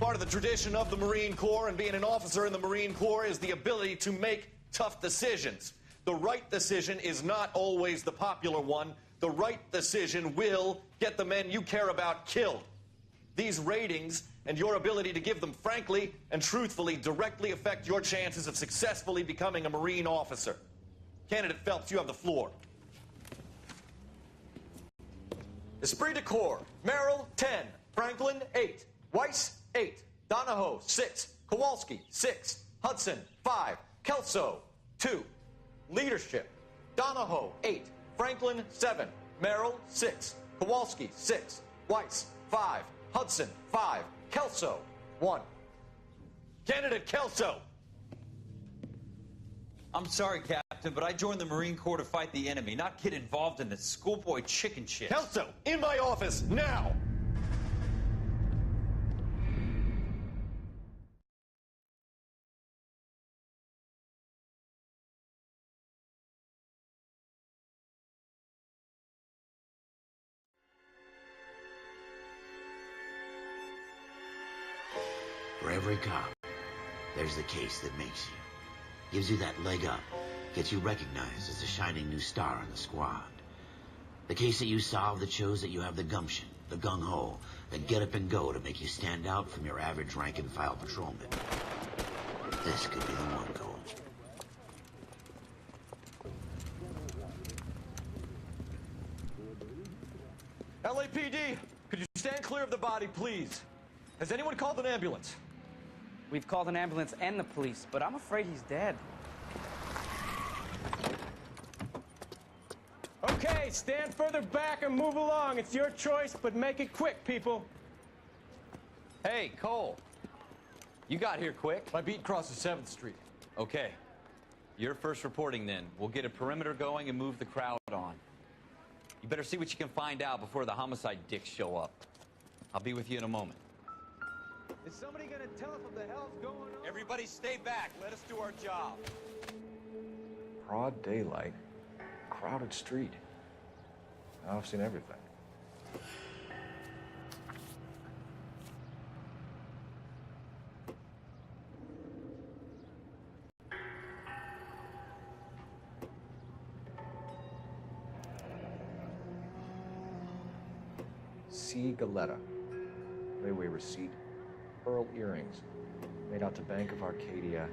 Part of the tradition of the Marine Corps and being an officer in the Marine Corps is the ability to make tough decisions. The right decision is not always the popular one. The right decision will get the men you care about killed. These ratings and your ability to give them frankly and truthfully directly affect your chances of successfully becoming a Marine officer. Candidate Phelps, you have the floor. Esprit de Corps, Merrill, 10. Franklin, 8. Weiss, 8. Donahoe, 6. Kowalski, 6. Hudson, 5. Kelso, 2. Leadership, Donahoe, 8. Franklin, 7. Merrill, 6. Kowalski, 6. Weiss, 5. Hudson, 5. Kelso, 1. Candidate Kelso. I'm sorry, Captain, but I joined the Marine Corps to fight the enemy, not get involved in this schoolboy chicken shit. Kelso, in my office, now! For every cop, there's the case that makes you. Gives you that leg up. Gets you recognized as a shining new star in the squad. The case that you solve that shows that you have the gumption, the gung-ho, the get up and go to make you stand out from your average rank-and-file patrolman. This could be the one, Cole. LAPD, could you stand clear of the body, please? Has anyone called an ambulance? We've called an ambulance and the police, but I'm afraid he's dead. Okay, stand further back and move along. It's your choice, but make it quick, people. Hey, Cole. You got here quick. My beat crosses 7th Street. Okay. You're first reporting then. We'll get a perimeter going and move the crowd on. You better see what you can find out before the homicide dicks show up. I'll be with you in a moment. Is somebody gonna tell us what the hell's going on? Everybody stay back. Let us do our job. Broad daylight, crowded street. Now I've seen everything. C. Galetta. Railway receipt. Pearl earrings. Made out to Bank of Arcadia.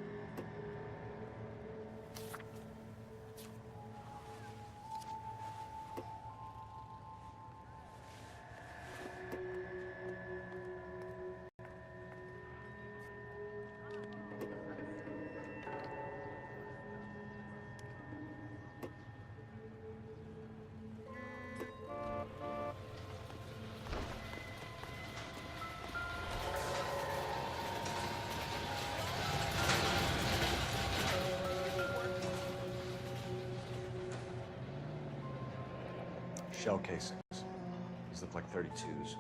Shell casings. These look like 32s.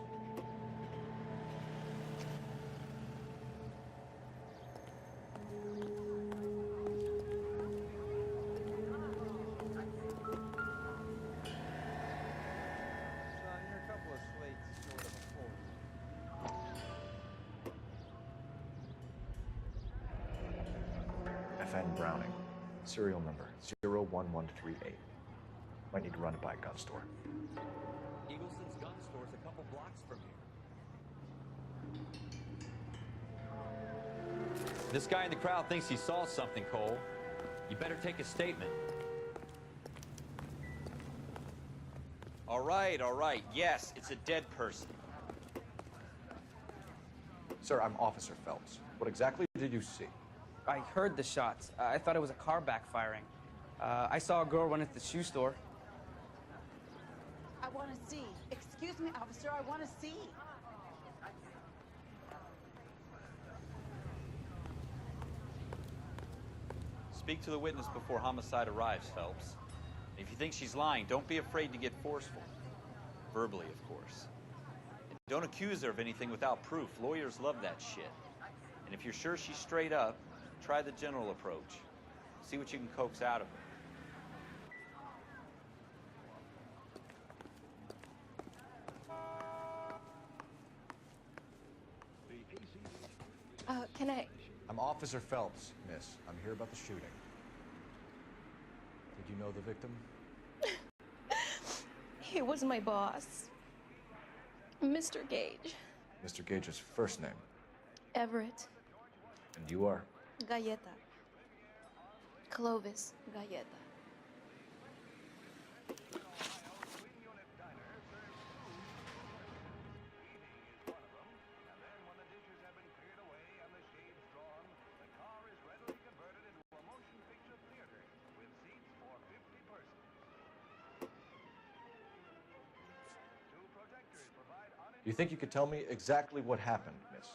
FN Browning. Serial number 01138. Might need to run it by a gun store. Eagleson's gun store is a couple blocks from here. This guy in the crowd thinks he saw something, Cole. You better take a statement. All right. Yes, it's a dead person. Sir, I'm Officer Phelps. What exactly did you see? I heard the shots. I thought it was a car backfiring. I saw a girl run into the shoe store. I want to see. Excuse me, officer, I want to see. Speak to the witness before homicide arrives, Phelps. If you think she's lying, don't be afraid to get forceful. Verbally, of course. And don't accuse her of anything without proof. Lawyers love that shit. And if you're sure she's straight up, try the general approach. See what you can coax out of her. The ACU Can I... I'm Officer Phelps, miss. I'm here about the shooting. Did you know the victim? He was my boss, Mr. Gage. Mr. Gage's first name. Everett. And you are? Galleta. Clovis Galleta. Do you think you could tell me exactly what happened, miss?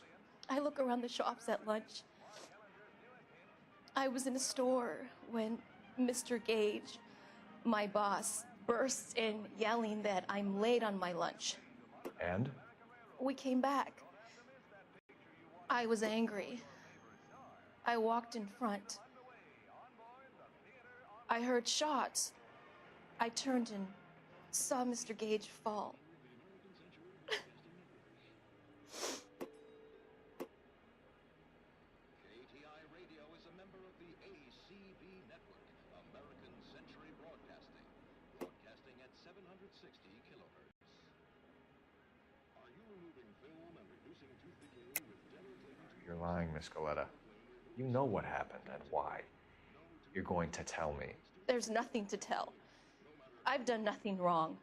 I look around the shops at lunch. I was in a store when Mr. Gage, my boss, bursts in yelling that I'm late on my lunch. And? We came back. I was angry. I walked in front. I heard shots. I turned and saw Mr. Gage fall. You're lying, Miss Galleta. You know what happened and why. You're going to tell me. There's nothing to tell. I've done nothing wrong.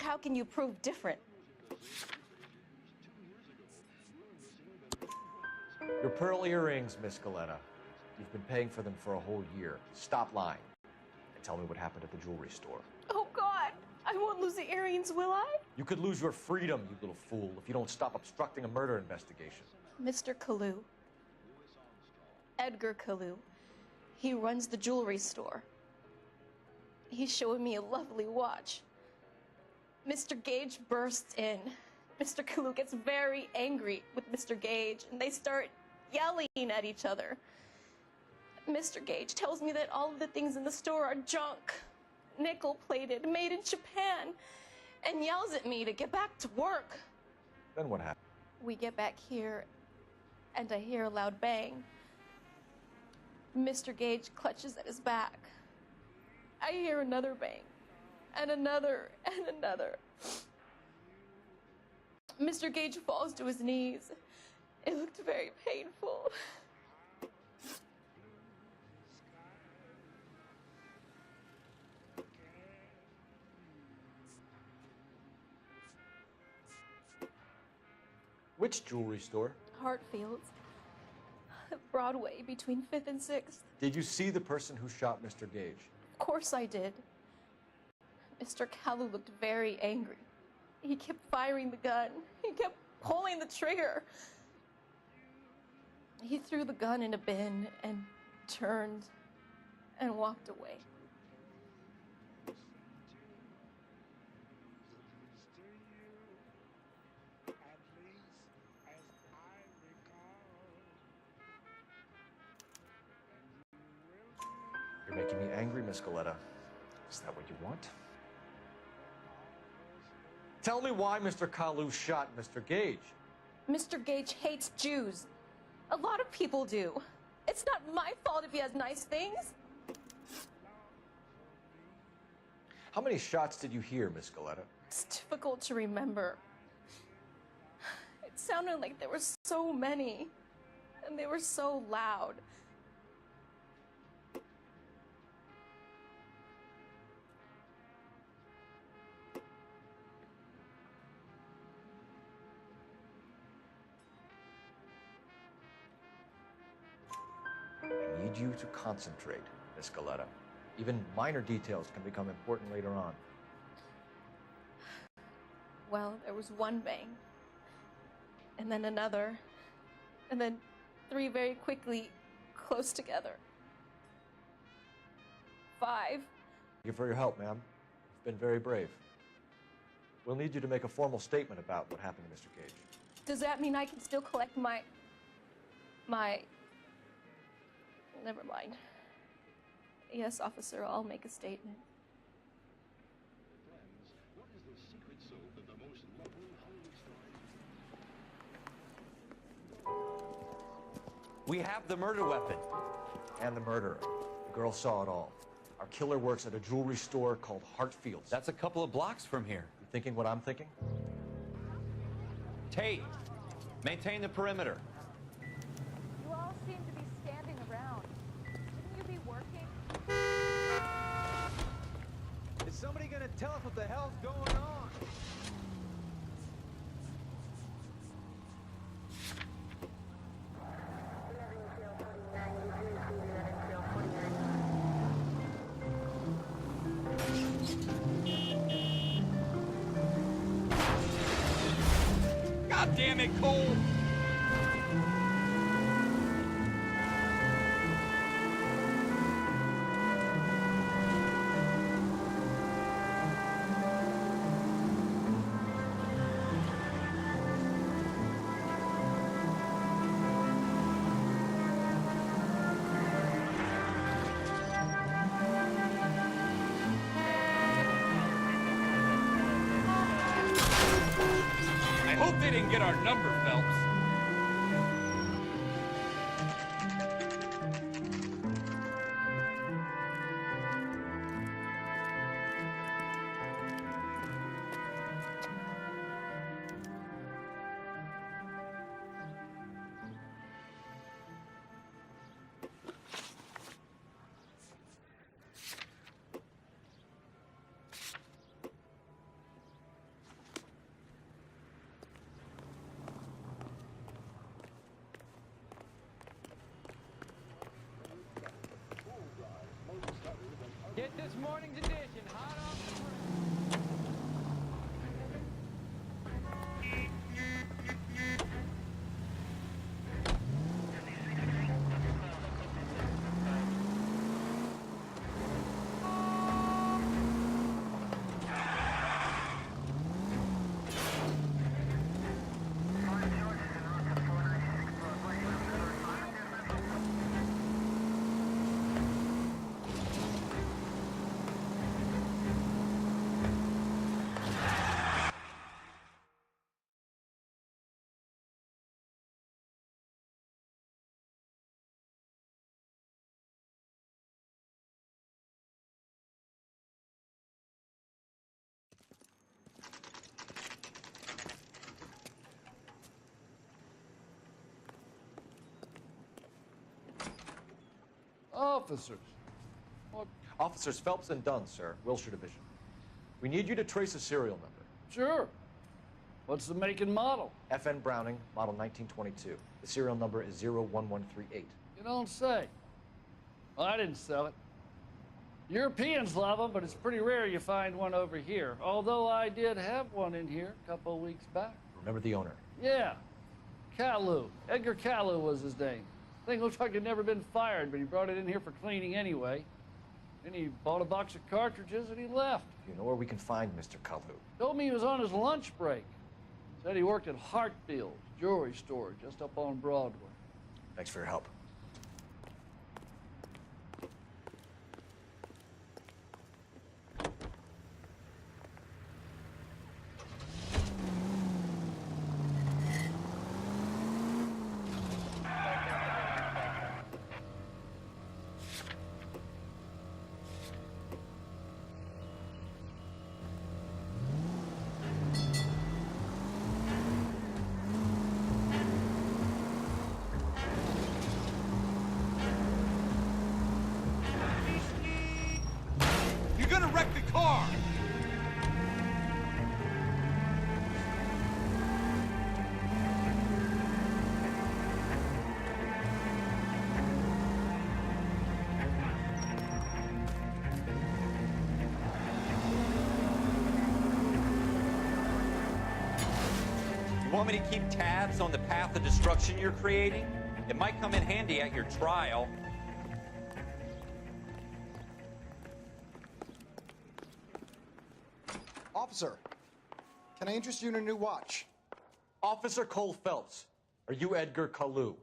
How can you prove different? Your pearl earrings, Miss Galleta. You've been paying for them for a whole year. Stop lying and tell me what happened at the jewelry store. Oh, God! I won't lose the earrings, will I? You could lose your freedom, you little fool, if you don't stop obstructing a murder investigation. Mr. Kalu. Edgar Kalu. He runs the jewelry store. He's showing me a lovely watch. Mr. Gage bursts in. Mr. Kalu gets very angry with Mr. Gage, and they start yelling at each other. Mr. Gage tells me that all of the things in the store are junk, nickel-plated, made in Japan, and yells at me to get back to work. Then what happened? We get back here, and I hear a loud bang. Mr. Gage clutches at his back. I hear another bang, and another, and another. Mr. Gage falls to his knees. It looked very painful. Which jewelry store? Hartfield's. Broadway, between 5th and 6th. Did you see the person who shot Mr. Gage? Of course I did. Mr. Kalu looked very angry. He kept firing the gun. He kept pulling the trigger. He threw the gun in a bin and turned and walked away. You're making me angry, Miss Galleta. Is that what you want? Tell me why Mr. Kalu shot Mr. Gage. Mr. Gage hates Jews. A lot of people do. It's not my fault if he has nice things. How many shots did you hear, Miss Galleta? It's difficult to remember. It sounded like there were so many, and they were so loud. I need you to concentrate, Miss Galleta. Even minor details can become important later on. Well, there was one bang, and then another, and then 3 very quickly, close together. 5. Thank you for your help, ma'am. You've been very brave. We'll need you to make a formal statement about what happened to Mr. Gage. Does that mean I can still collect my... Never mind. Yes, officer, I'll make a statement. What is the secret soap that the most lovely Hollywood stars... We have the murder weapon. And the murderer. The girl saw it all. Our killer works at a jewelry store called Hartfield's. That's a couple of blocks from here. You thinking what I'm thinking? Tate, maintain the perimeter. You all seem to be standing around. Shouldn't you be working? Is somebody gonna tell us what the hell's going on? God damn it, Cole! I hope they didn't get our number, Phelps. Get this morning's edition hot off the press. Officers. What? Officers Phelps and Dunn, sir. Wilshire Division. We need you to trace a serial number. Sure. What's the make and model? FN Browning, model 1922. The serial number is 01138. You don't say. Well, I didn't sell it. Europeans love them, but it's pretty rare you find one over here. Although I did have one in here a couple of weeks back. Remember the owner? Yeah. Kalu. Edgar Kalu was his name. Thing looks like he'd never been fired, but he brought it in here for cleaning anyway. Then he bought a box of cartridges and he left. You know where we can find Mr. Kalu? Told me he was on his lunch break. Said he worked at Hartfield's jewelry store just up on Broadway. Thanks for your help. You're gonna wreck the car! You want me to keep tabs on the path of destruction you're creating? It might come in handy at your trial. Officer, can I interest you in a new watch? Officer Cole Phelps, are you Edgar Kalu?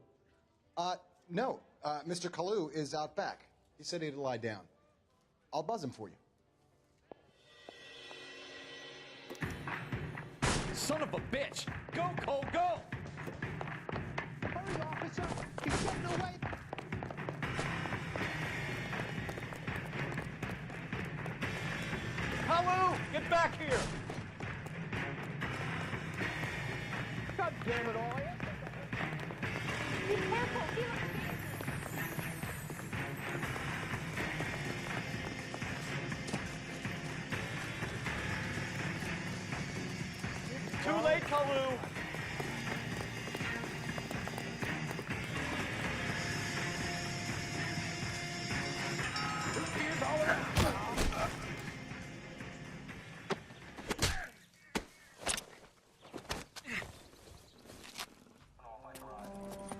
No. Mr. Kalu is out back. He said he'd lie down. I'll buzz him for you. Son of a bitch! Go, Cole, go! Hurry, officer! officer! He's getting away! Kalu, get back here! God damn it all! Be careful! He looks Too late, Kalu!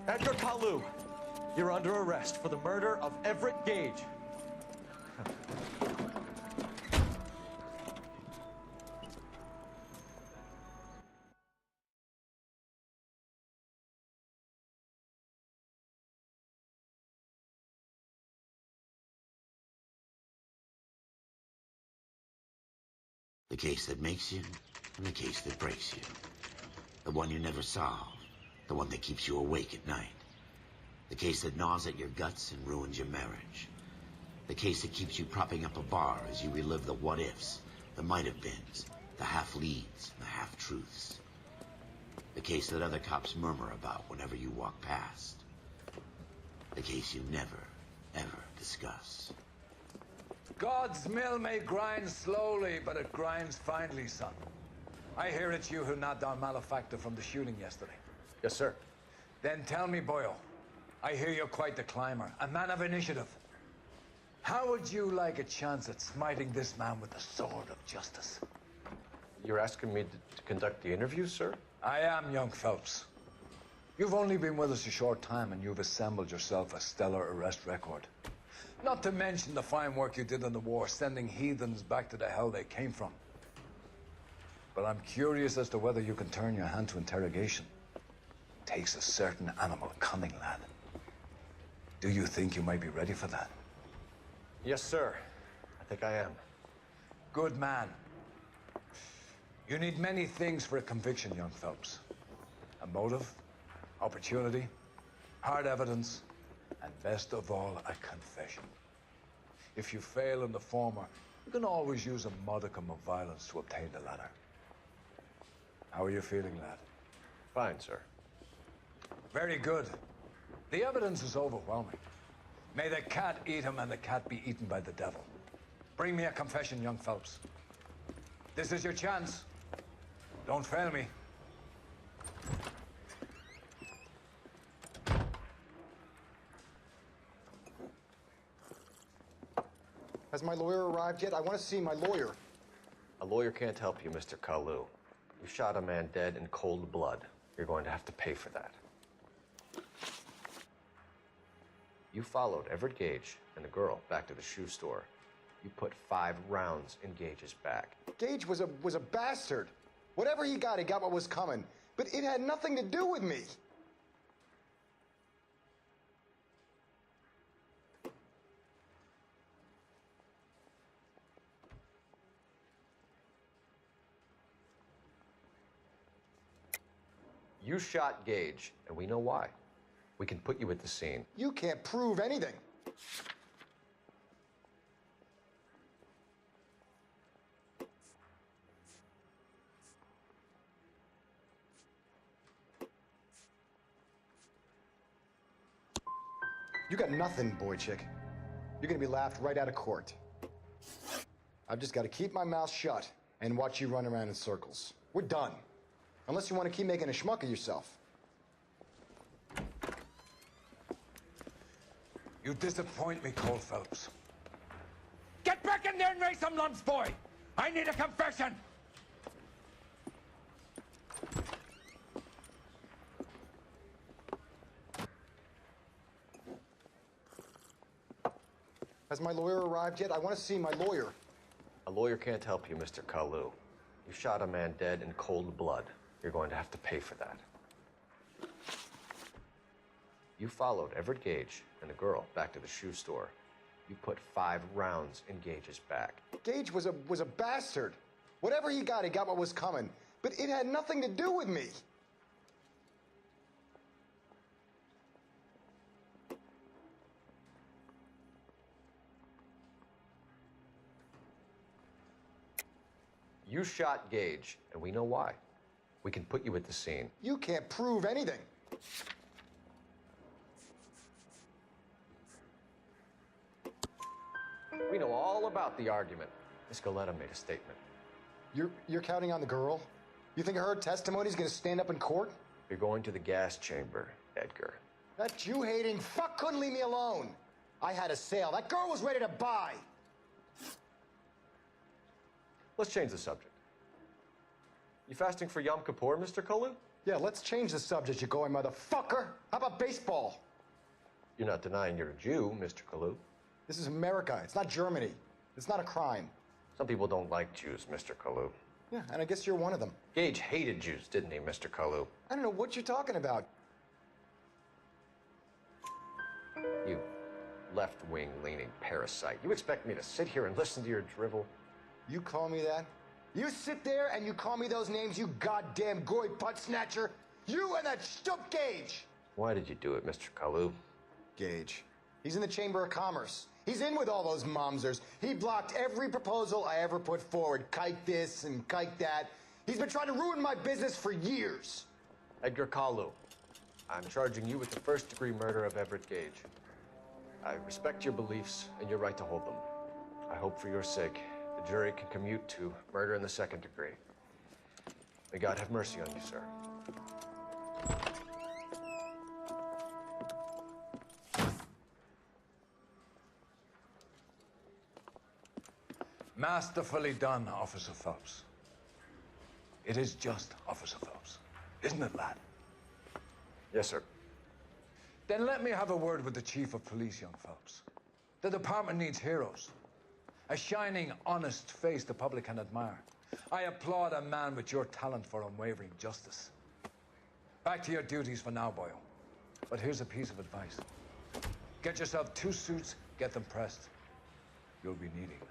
Edgar Kalu, you're under arrest for the murder of Everett Gage. The case that makes you, and the case that breaks you. The one you never solve, the one that keeps you awake at night. The case that gnaws at your guts and ruins your marriage. The case that keeps you propping up a bar as you relive the what-ifs, the might-have-beens, the half-leads, and the half-truths. The case that other cops murmur about whenever you walk past. The case you never, ever discuss. God's mill may grind slowly, but it grinds finely, son. I hear it's you who knocked down Malefactor from the shooting yesterday. Yes, sir. Then tell me, Boyle, I hear you're quite the climber, a man of initiative. How would you like a chance at smiting this man with the sword of justice? You're asking me to conduct the interview, sir? I am, young Phelps. You've only been with us a short time, and you've assembled yourself a stellar arrest record. Not to mention the fine work you did in the war, sending heathens back to the hell they came from. But I'm curious as to whether you can turn your hand to interrogation. Takes a certain animal cunning, lad. Do you think you might be ready for that? Yes, sir. I think I am. Good man. You need many things for a conviction, young Phelps. A motive, opportunity, hard evidence, and best of all, a confession. If you fail in the former, you can always use a modicum of violence to obtain the latter. How are you feeling, lad? Fine, sir. Very good. The evidence is overwhelming. May the cat eat him and the cat be eaten by the devil. Bring me a confession, young Phelps. This is your chance. Don't fail me. Has my lawyer arrived yet? I want to see my lawyer. A lawyer can't help you, Mr. Kalu. You shot a man dead in cold blood. You're going to have to pay for that. You followed Everett Gage and the girl back to the shoe store. You put 5 rounds in Gage's back. Gage was a bastard. Whatever he got what was coming. But it had nothing to do with me. You shot Gage, and we know why. We can put you at the scene. You can't prove anything. You got nothing, boy chick. You're gonna be laughed right out of court. I've just got to keep my mouth shut and watch you run around in circles. We're done. Unless you want to keep making a schmuck of yourself. You disappoint me, Cole Phelps. Get back in there and raise some lumps, boy! I need a confession! Has my lawyer arrived yet? I want to see my lawyer. A lawyer can't help you, Mr. Kalu. You shot a man dead in cold blood. You're going to have to pay for that. You followed Everett Gage and the girl back to the shoe store. You put 5 rounds in Gage's back. Gage was a bastard. Whatever he got what was coming. But it had nothing to do with me. You shot Gage, and we know why. We can put you at the scene. You can't prove anything. We know all about the argument. Miss Goleta made a statement. You're counting on the girl? You think her testimony's gonna stand up in court? You're going to the gas chamber, Edgar. That Jew-hating fuck couldn't leave me alone. I had a sale. That girl was ready to buy. Let's change the subject. You fasting for Yom Kippur, Mr. Kalu? Yeah, let's change the subject, you going motherfucker. How about baseball? You're not denying you're a Jew, Mr. Kalu. This is America. It's not Germany. It's not a crime. Some people don't like Jews, Mr. Kalu. Yeah, and I guess you're one of them. Gage hated Jews, didn't he, Mr. Kalu? I don't know what you're talking about. You left-wing leaning parasite. You expect me to sit here and listen to your drivel? You call me that? You sit there and you call me those names, you goddamn goy butt snatcher? You and that stup Gage! Why did you do it, Mr. Kalu? Gage. He's in the Chamber of Commerce. He's in with all those momsers. He blocked every proposal I ever put forward. Kike this and kike that. He's been trying to ruin my business for years. Edgar Kalu, I'm charging you with the first-degree murder of Everett Gage. I respect your beliefs and your right to hold them. I hope for your sake the jury can commute to murder in the second degree. May God have mercy on you, sir. Masterfully done, Officer Phelps. It is just Officer Phelps, isn't it, lad? Yes, sir. Then let me have a word with the Chief of Police, young Phelps. The department needs heroes. A shining, honest face the public can admire. I applaud a man with your talent for unwavering justice. Back to your duties for now, boyo. But here's a piece of advice. Get yourself 2 suits, get them pressed. You'll be needing them.